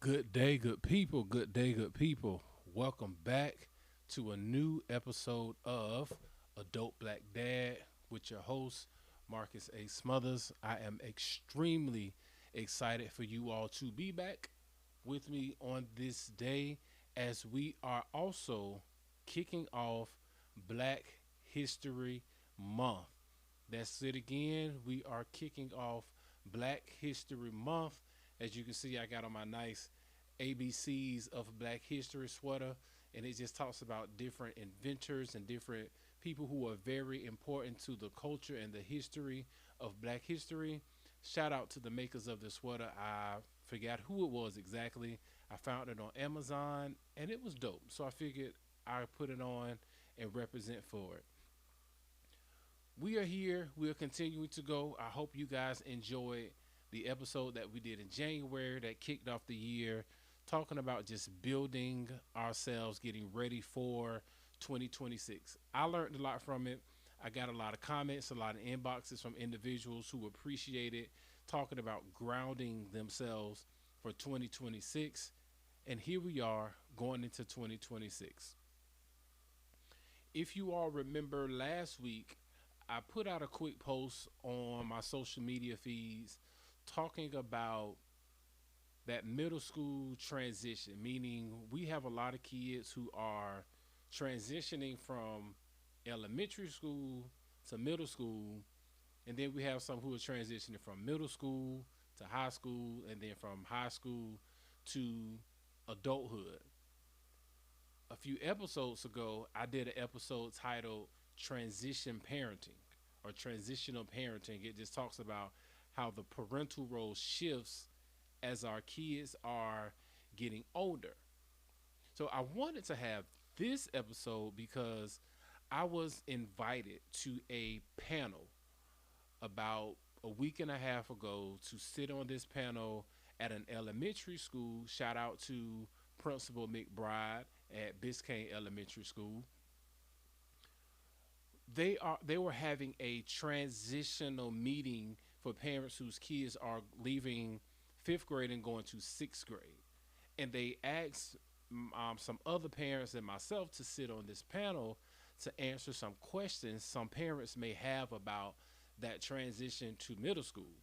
Good day, good people. Good day, good people. Welcome back to a new episode of Adult Black Dad with your host, Marcus A. Smothers. I am extremely excited for you all to be back with me on this day as we are also kicking off Black History Month. That's it again. We are kicking off Black History Month. As you can see, I got on my nice ABCs of Black History sweater, and it just talks about different inventors and different people who are very important to the culture and the history of Black history. Shout out to the makers of the sweater. I forgot who it was exactly. I found it on Amazon, and it was dope. So I figured I put it on and represent for it. We are here. We are continuing to go. I hope you guys enjoyed the episode that we did in January that kicked off the year, talking about just building ourselves, getting ready for 2026. I learned a lot from it. I got a lot of comments, a lot of inboxes from individuals who appreciated talking about grounding themselves for 2026. And here we are going into 2026. If you all remember last week, I put out a quick post on my social media feeds talking about that middle school transition, meaning we have a lot of kids who are transitioning from elementary school to middle school, and then we have some who are transitioning from middle school to high school, and then from high school to adulthood. A few episodes ago, I did an episode titled Transition Parenting or Transitional Parenting. It just talks about how the parental role shifts as our kids are getting older. So I wanted to have this episode because I was invited to a panel about a week and a half ago to sit on this panel at an elementary school. Shout out to Principal McBride at Biscayne Elementary School. They were having a transitional meeting for parents whose kids are leaving fifth grade and going to sixth grade, and they asked some other parents and myself to sit on this panel to answer some questions some parents may have about that transition to middle school.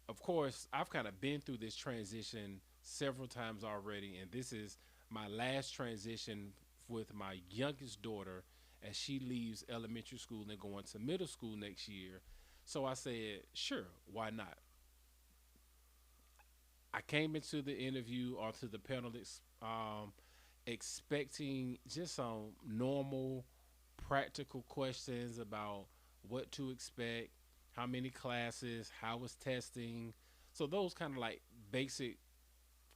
Of course, I've kind of been through this transition several times already, and this is my last transition with my youngest daughter as she leaves elementary school and going to middle school next year. So I said, sure, why not? I came into the interview or to the panel expecting just some normal, practical questions about what to expect, how many classes, how was testing. So those kind of like basic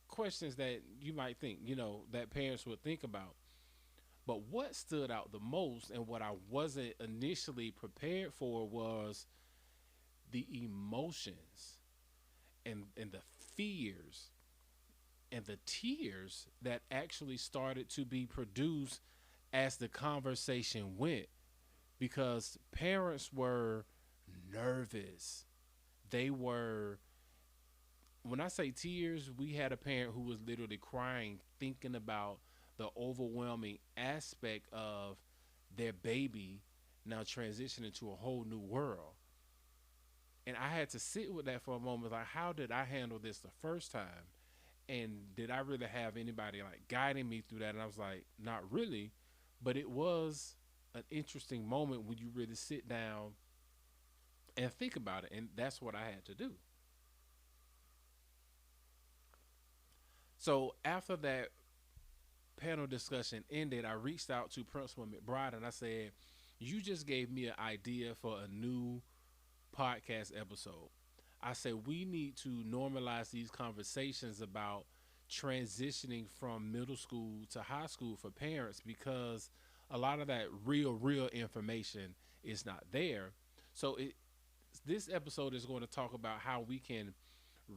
questions that you might think, that parents would think about. But what stood out the most and what I wasn't initially prepared for was the emotions and the fears and the tears that actually started to be produced as the conversation went because parents were nervous. They were, when I say tears, we had a parent who was literally crying, thinking about the overwhelming aspect of their baby now transitioning to a whole new world. And I had to sit with that for a moment. Like, how did I handle this the first time? And did I really have anybody like guiding me through that? And I was like, not really. But it was an interesting moment when you really sit down and think about it. And that's what I had to do. So after that panel discussion ended, I reached out to Principal McBride and I said, you just gave me an idea for a new podcast episode. I said, we need to normalize these conversations about transitioning from middle school to high school for parents because a lot of that real information is not there. So this episode is going to talk about how we can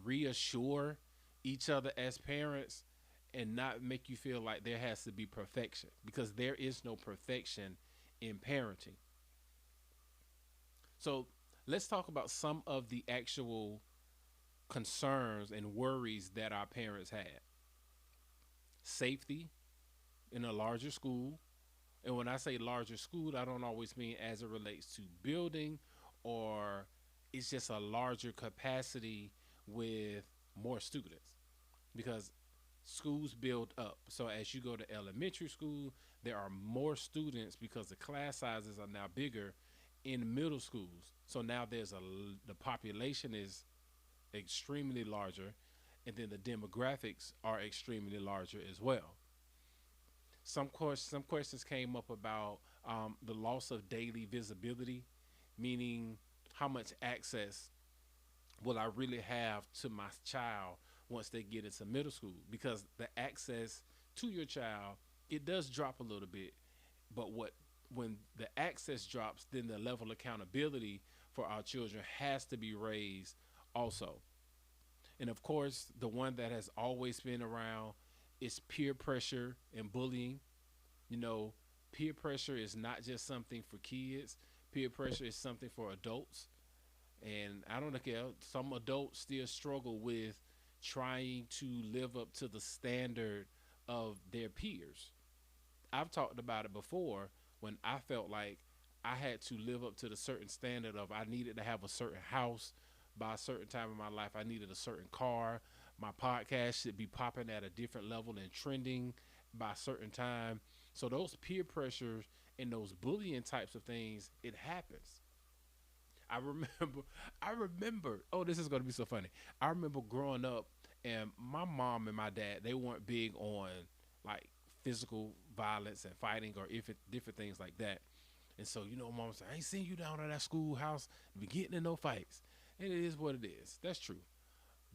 reassure each other as parents and not make you feel like there has to be perfection because there is no perfection in parenting. So let's talk about some of the actual concerns and worries that our parents had. Safety in a larger school. And when I say larger school, I don't always mean as it relates to building, or it's just a larger capacity with more students, because schools build up. So as you go to elementary school, there are more students because the class sizes are now bigger in middle schools. So now the population is extremely larger, and then the demographics are extremely larger as well. Some questions came up about the loss of daily visibility, meaning how much access will I really have to my child once they get into middle school? Because the access to your child, it does drop a little bit, but when the access drops, then the level of accountability for our children has to be raised also. And of course, the one that has always been around is peer pressure and bullying. You know, peer pressure is not just something for kids. Peer pressure is something for adults. And I don't know, some adults still struggle with trying to live up to the standard of their peers. I've talked about it before when I felt like I had to live up to the certain standard of I needed to have a certain house by a certain time in my life. I needed a certain car. My podcast should be popping at a different level and trending by a certain time. So those peer pressures and those bullying types of things, it happens. I remember, I remember. Oh, this is gonna be so funny. I remember growing up, and my mom and my dad, they weren't big on like physical violence and fighting or if it, different things like that. And so, mom said, "I ain't seen you down at that schoolhouse be getting in no fights." And it is what it is. That's true.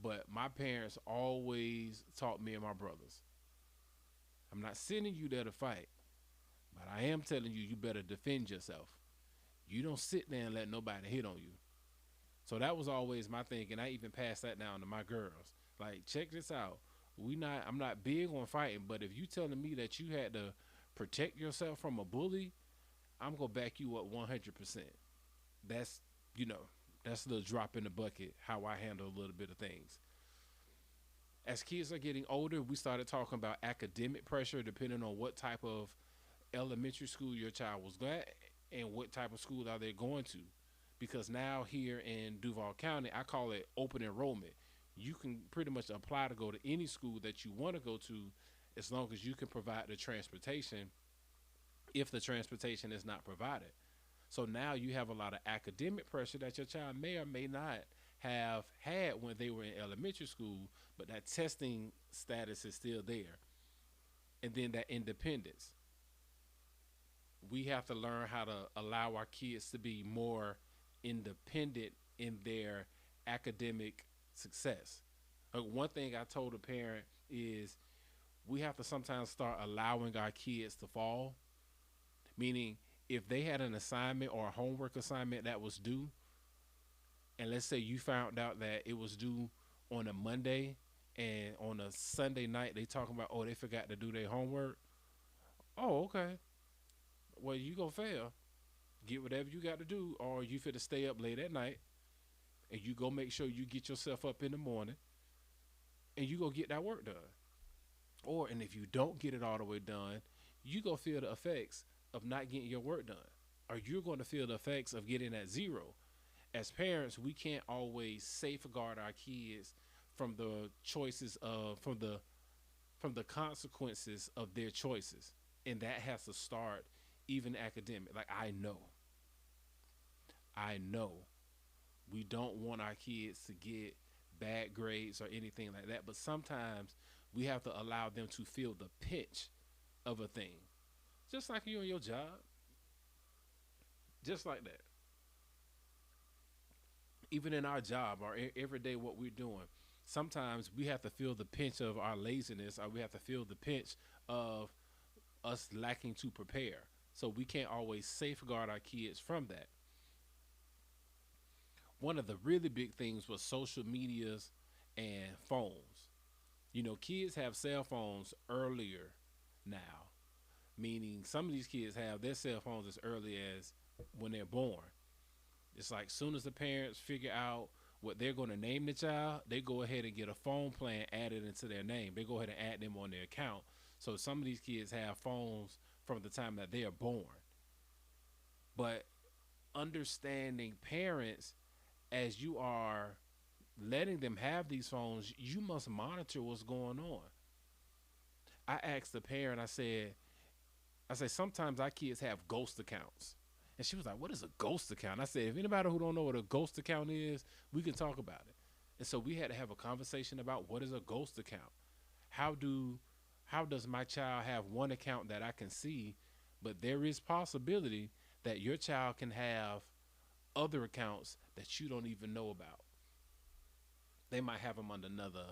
But my parents always taught me and my brothers, "I'm not sending you there to fight, but I am telling you, you better defend yourself. You don't sit there and let nobody hit on you." So that was always my thing, and I even passed that down to my girls. Like, check this out. I'm not big on fighting, but if you telling me that you had to protect yourself from a bully, I'm gonna back you up 100%. That's you know, that's a little drop in the bucket how I handle a little bit of things. As kids are getting older, we started talking about academic pressure depending on what type of elementary school your child was at and what type of school are they going to. Because now here in Duval County, I call it open enrollment. You can pretty much apply to go to any school that you want to go to as long as you can provide the transportation if the transportation is not provided. So now you have a lot of academic pressure that your child may or may not have had when they were in elementary school, but that testing status is still there. And then that independence. We have to learn how to allow our kids to be more independent in their academic success. One thing I told a parent is we have to sometimes start allowing our kids to fall, meaning if they had an assignment or a homework assignment that was due, and let's say you found out that it was due on a Monday, and on a Sunday night they talking about, oh, they forgot to do their homework. Oh, okay. Well, you gonna fail. Get whatever you got to do, or you fit to stay up late at night, and you go make sure you get yourself up in the morning, and you go get that work done. And if you don't get it all the way done, you go feel the effects of not getting your work done, or you're going to feel the effects of getting at zero. As parents, we can't always safeguard our kids from the choices of from the consequences of their choices, and that has to start even academic. Like I know we don't want our kids to get bad grades or anything like that, but sometimes we have to allow them to feel the pinch of a thing, just like you on your job, just like that. Even in our job or every day, what we're doing, sometimes we have to feel the pinch of our laziness, or we have to feel the pinch of us lacking to prepare. So we can't always safeguard our kids from that. One of the really big things was social medias and phones. Kids have cell phones earlier now, meaning some of these kids have their cell phones as early as when they're born. It's like soon as the parents figure out what they're going to name the child, they go ahead and get a phone plan added into their name. They go ahead and add them on their account. So some of these kids have phones from the time that they are born. But understanding parents, as you are letting them have these phones, you must monitor what's going on. I asked the parent, I said, sometimes our kids have ghost accounts. And she was like, what is a ghost account? I said, if anybody who don't know what a ghost account is, we can talk about it. And so we had to have a conversation about what is a ghost account. How do how does my child have one account that I can see, but there is possibility that your child can have other accounts that you don't even know about. They might have them under another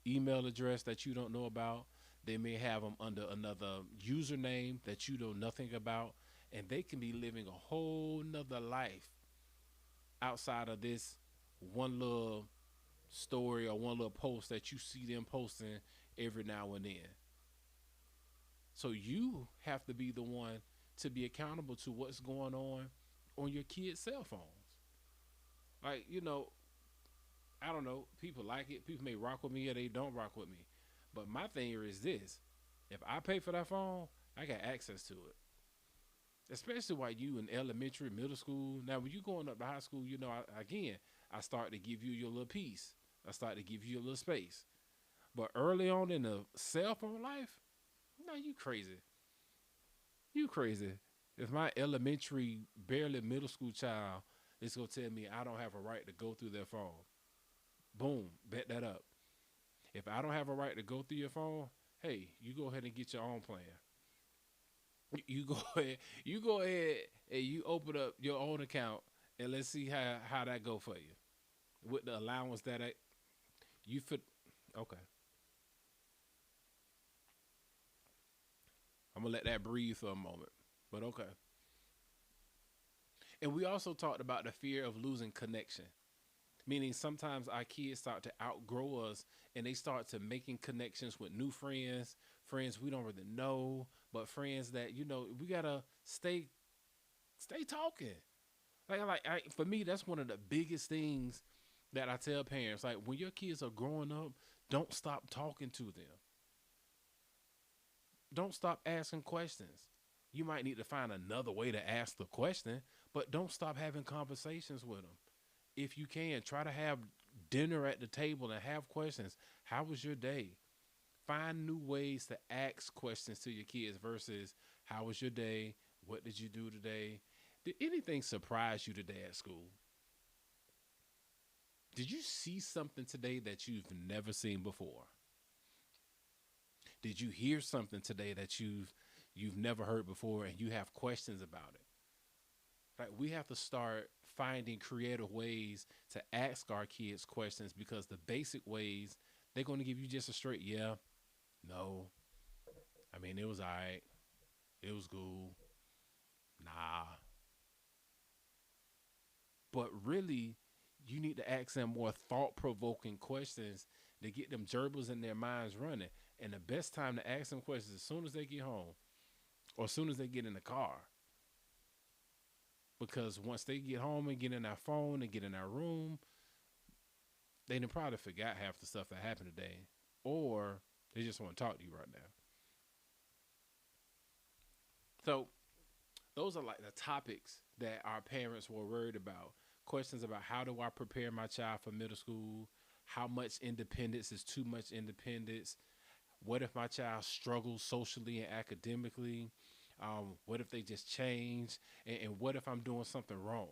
email address that you don't know about. They may have them under another username that you know nothing about. And they can be living a whole nother life outside of this one little story or one little post that you see them posting every now and then. So you have to be the one to be accountable to what's going on your kids' cell phones. Like, I don't know. People like it. People may rock with me or they don't rock with me. But my thing is this: if I pay for that phone, I got access to it. Especially while you in elementary, middle school. Now, when you going up to high school, I start to give you your little piece. I start to give you a little space. But early on in the cell phone life, no, you crazy. You crazy. If my elementary, barely middle school child is gonna tell me I don't have a right to go through their phone, boom, bet that up. If I don't have a right to go through your phone, hey, you go ahead and get your own plan. You go ahead, and you open up your own account and let's see how that go for you with the allowance that you fit. Okay, I'm gonna let that breathe for a moment, but okay. And we also talked about the fear of losing connection, meaning sometimes our kids start to outgrow us and they start to making connections with new friends, friends we don't really know, but friends that we gotta stay talking. For me, that's one of the biggest things that I tell parents. Like, when your kids are growing up, don't stop talking to them. Don't stop asking questions. You might need to find another way to ask the question, but don't stop having conversations with them. If you can, try to have dinner at the table and have questions. How was your day? Find new ways to ask questions to your kids versus how was your day? What did you do today? Did anything surprise you today at school? Did you see something today that you've never seen before? Did you hear something today that you've never heard before and you have questions about it? Like, we have to start finding creative ways to ask our kids questions, because the basic ways, they're going to give you just a straight yeah, no. I mean, it was all right. It was cool. Nah. But really, you need to ask them more thought provoking questions to get them gerbils in their minds running. And the best time to ask them questions is as soon as they get home or as soon as they get in the car. Because once they get home and get in our phone and get in our room, they done probably forgot half the stuff that happened today. Or they just want to talk to you right now. So those are like the topics that our parents were worried about. Questions about: how do I prepare my child for middle school? How much independence is too much independence? What if my child struggles socially and academically? What if they just change? And what if I'm doing something wrong?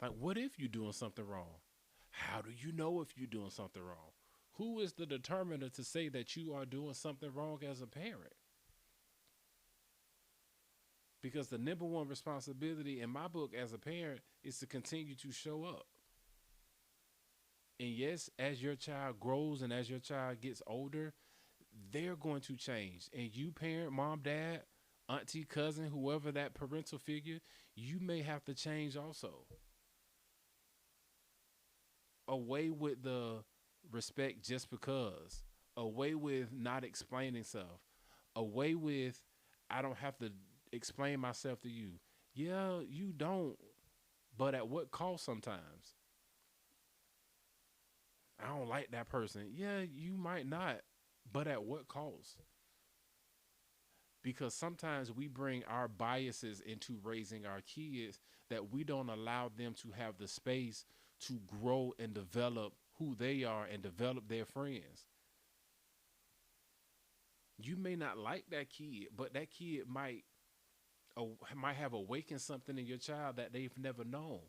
Like, what if you're doing something wrong? How do you know if you're doing something wrong? Who is the determiner to say that you are doing something wrong as a parent? Because the number one responsibility in my book as a parent is to continue to show up. And yes, as your child grows and as your child gets older, they're going to change. And you, parent, mom, dad, auntie, cousin, whoever that parental figure, you may have to change also. Away with the respect just because, away with not explaining self, away with I don't have to explain myself to you. Yeah, you don't. But at what cost sometimes? I don't like that person. Yeah, you might not. But at what cost? Because sometimes we bring our biases into raising our kids that we don't allow them to have the space to grow and develop who they are and develop their friends. You may not like that kid, but that kid might have awakened something in your child that they've never known.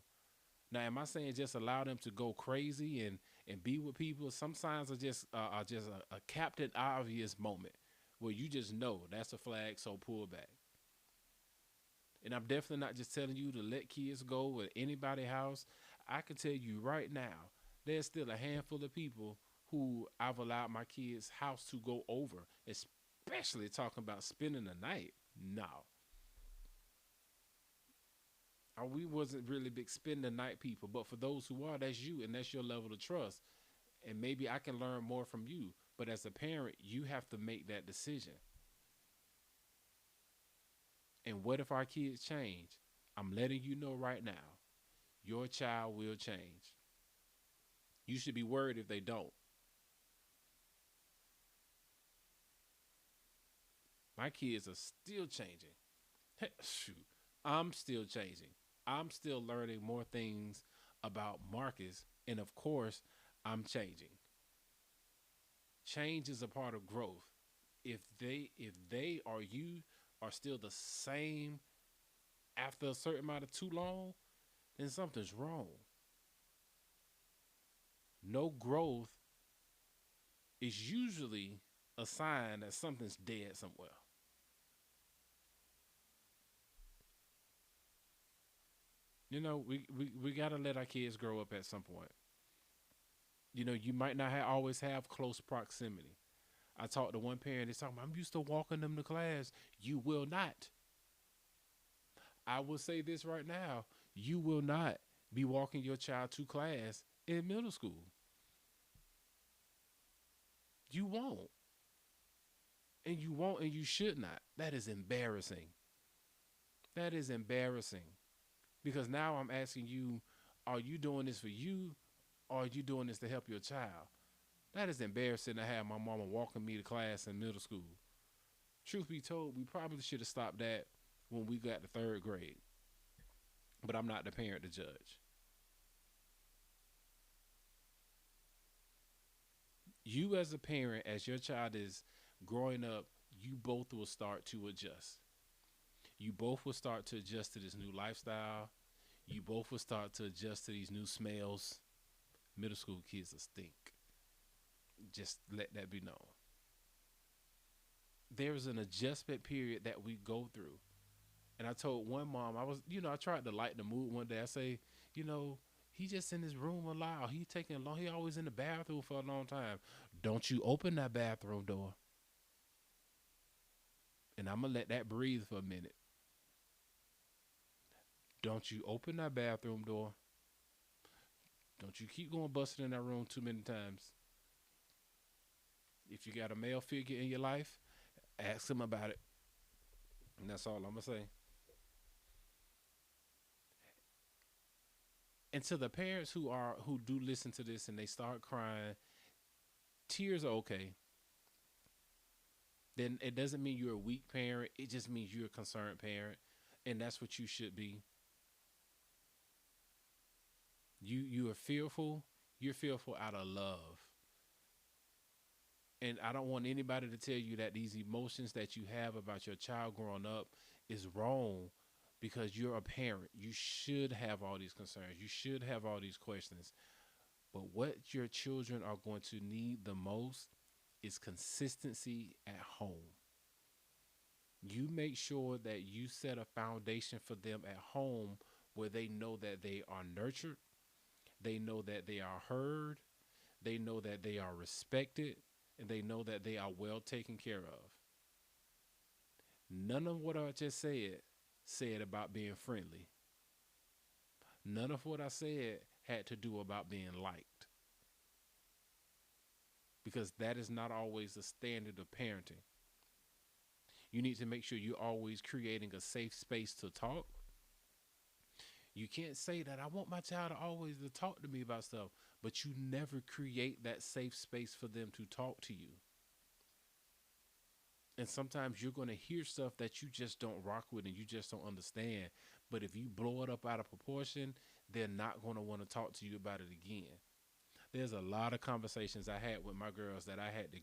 Now, am I saying just allow them to go crazy and be with people? Some signs are just a captain obvious moment where you just know that's a flag, so pull back. And I'm definitely not just telling you to let kids go at anybody's house. I can tell you right now, there's still a handful of people who I've allowed my kids' house to go over, especially talking about spending the night. No, we wasn't really big spend the night people, but for those who are, that's you and that's your level of trust. And maybe I can learn more from you. But as a parent, you have to make that decision. And what if our kids change? I'm letting you know right now, your child will change. You should be worried if they don't. My kids are still changing. Shoot, I'm still changing. I'm still learning more things about Marcus, and of course, I'm changing. Change is a part of growth. If they or you are still the same after a certain amount of too long, then something's wrong. No growth is usually a sign that something's dead somewhere. We gotta let our kids grow up at some point. You might not always have close proximity. I talked to one parent. They talking, I'm used to walking them to class. You will not. I will say this right now. You will not be walking your child to class in middle school. You won't. And you won't and you should not. That is embarrassing. That is embarrassing. Because now I'm asking you, are you doing this for you or are you doing this to help your child? That is embarrassing to have my mama walking me to class in middle school. Truth be told, we probably should have stopped that when we got to third grade. But I'm not the parent to judge. You, as a parent, as your child is growing up, you both will start to adjust. You both will start to adjust to this new lifestyle. You both will start to adjust to these new smells. Middle school kids will stink. Just let that be known. There's an adjustment period that we go through. And I told one mom, I tried to lighten the mood one day. I say, you know, he just in his room a lot. He taking long. He always in the bathroom for a long time. Don't you open that bathroom door. And I'm gonna let that breathe for a minute. Don't you open that bathroom door. Don't you keep going busting in that room too many times. If you got a male figure in your life, ask him about it. And that's all I'm gonna say. And to the parents who do listen to this and they start crying, tears are okay. Then it doesn't mean you're a weak parent. It just means you're a concerned parent, and that's what you should be. You are fearful. You're fearful out of love. And I don't want anybody to tell you that these emotions that you have about your child growing up is wrong because you're a parent. You should have all these concerns. You should have all these questions. But what your children are going to need the most is consistency at home. You make sure that you set a foundation for them at home where they know that they are nurtured, they know that they are heard, they know that they are respected, and they know that they are well taken care of. None of what I just said about being friendly. None of what I said had to do about being liked because that is not always the standard of parenting. You need to make sure you're always creating a safe space to talk. You can't say that I want my child to always to talk to me about stuff, but you never create that safe space for them to talk to you. And sometimes you're going to hear stuff that you just don't rock with and you just don't understand. But if you blow it up out of proportion, they're not going to want to talk to you about it again. There's a lot of conversations I had with my girls that I had to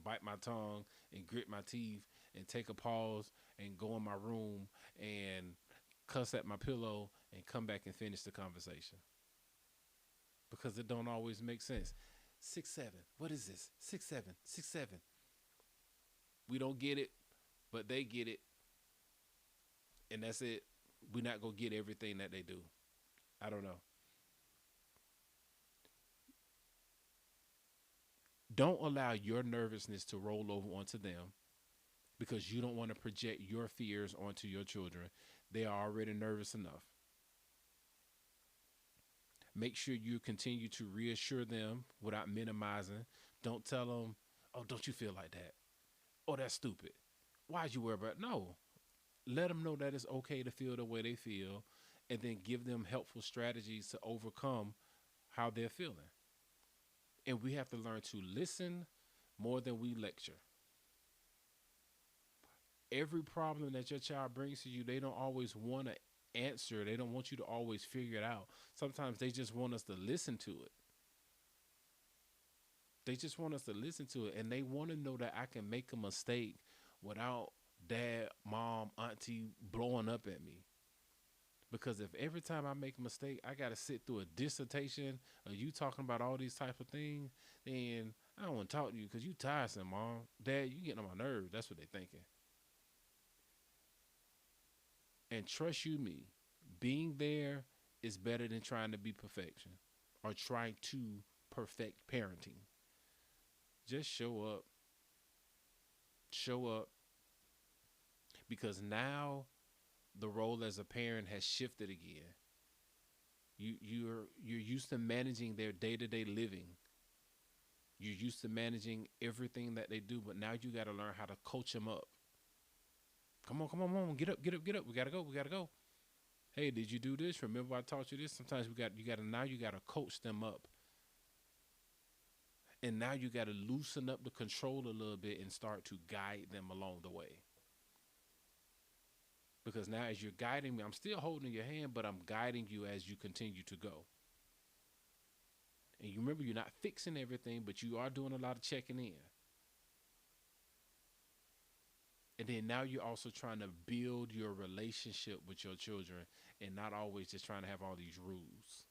bite my tongue and grit my teeth and take a pause and go in my room and cuss at my pillow and come back and finish the conversation because it don't always make sense. 6'7", what is this? 6'7", 6'7". We don't get it, but they get it, and that's it. We're not gonna get everything that they do. I don't know. Don't allow your nervousness to roll over onto them because you don't want to project your fears onto your children. They are already nervous enough. Make sure you continue to reassure them without minimizing. Don't tell them, "Oh, don't you feel like that? Oh, that's stupid. Why'd you worry about it?" No. Let them know that it's okay to feel the way they feel, and then give them helpful strategies to overcome how they're feeling. And we have to learn to listen more than we lecture. Every problem that your child brings to you, they don't always want to answer. They don't want you to always figure it out. Sometimes they just want us to listen to it. They just want us to listen to it. And they want to know that I can make a mistake without dad, mom, auntie blowing up at me. Because if every time I make a mistake, I got to sit through a dissertation of you talking about all these type of things, then I don't want to talk to you because you tiresome, mom. Dad, you getting on my nerves. That's what they thinking. And trust you me, being there is better than trying to be perfection or trying to perfect parenting. Just show up. Show up because now the role as a parent has shifted again. You're used to managing their day-to-day living. You're used to managing everything that they do, but now you got to learn how to coach them up. Come on, get up, get up, get up. We gotta go, we gotta go. Hey, did you do this? Remember I taught you this? Sometimes you gotta coach them up. And now you gotta loosen up the control a little bit and start to guide them along the way. Because now as you're guiding me, I'm still holding your hand, but I'm guiding you as you continue to go. And you remember you're not fixing everything, but you are doing a lot of checking in. And then now you're also trying to build your relationship with your children and not always just trying to have all these rules.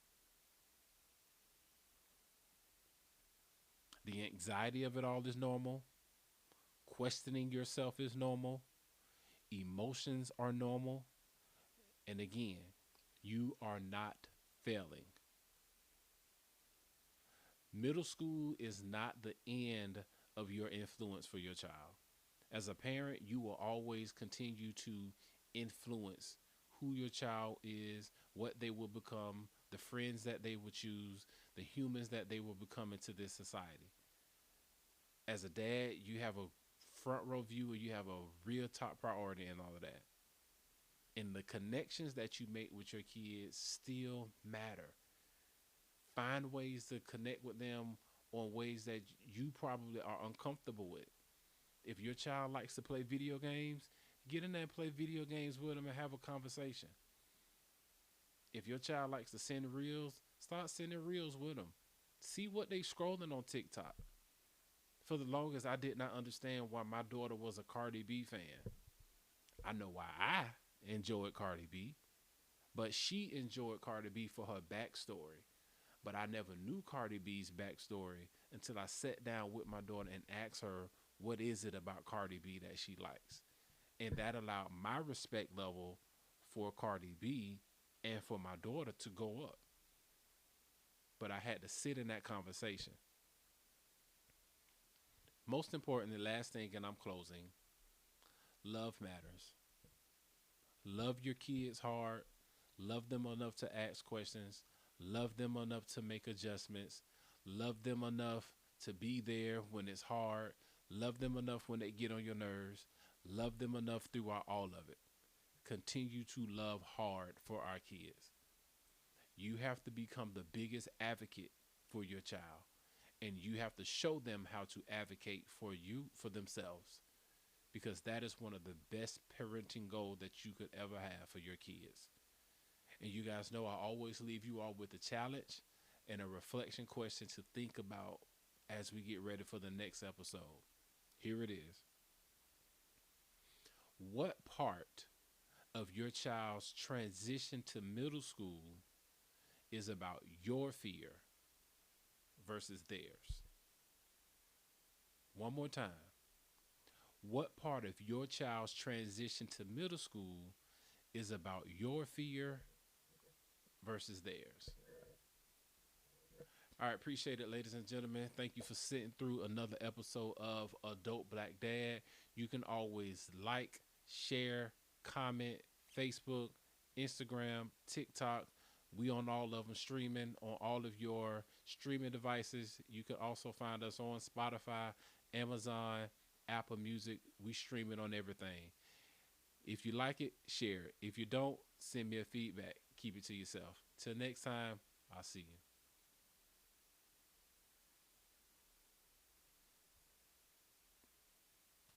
The anxiety of it all is normal. Questioning yourself is normal. Emotions are normal. And again, you are not failing. Middle school is not the end of your influence for your child. As a parent, you will always continue to influence who your child is, what they will become, the friends that they will choose, the humans that they will become into this society. As a dad, you have a front row view, or you have a real top priority in all of that. And the connections that you make with your kids still matter. Find ways to connect with them on ways that you probably are uncomfortable with. If your child likes to play video games, get in there and play video games with them and have a conversation. If your child likes to send reels, start sending reels with them. See what they scrolling on TikTok. For the longest, I did not understand why my daughter was a Cardi B fan. I know why I enjoyed Cardi B, but she enjoyed Cardi B for her backstory. But I never knew Cardi B's backstory until I sat down with my daughter and asked her, what is it about Cardi B that she likes? And that allowed my respect level for Cardi B and for my daughter to go up. But I had to sit in that conversation. Most importantly, last thing, and I'm closing, love matters. Love your kids hard. Love them enough to ask questions. Love them enough to make adjustments. Love them enough to be there when it's hard. Love them enough when they get on your nerves. Love them enough throughout all of it. Continue to love hard for our kids. You have to become the biggest advocate for your child, and you have to show them how to advocate for you for themselves, because that is one of the best parenting goals that you could ever have for your kids. And you guys know I always leave you all with a challenge and a reflection question to think about as we get ready for the next episode. Here it is. What part of your child's transition to middle school is about your fear versus theirs? One more time. What part of your child's transition to middle school is about your fear versus theirs? All right, appreciate it, ladies and gentlemen. Thank you for sitting through another episode of Adult Black Dad. You can always like, share, comment, Facebook, Instagram, TikTok. We on all of them, streaming on all of your streaming devices. You can also find us on Spotify, Amazon, Apple Music. We stream it on everything. If you like it, share it. If you don't, send me a feedback. Keep it to yourself. Till next time, I'll see you.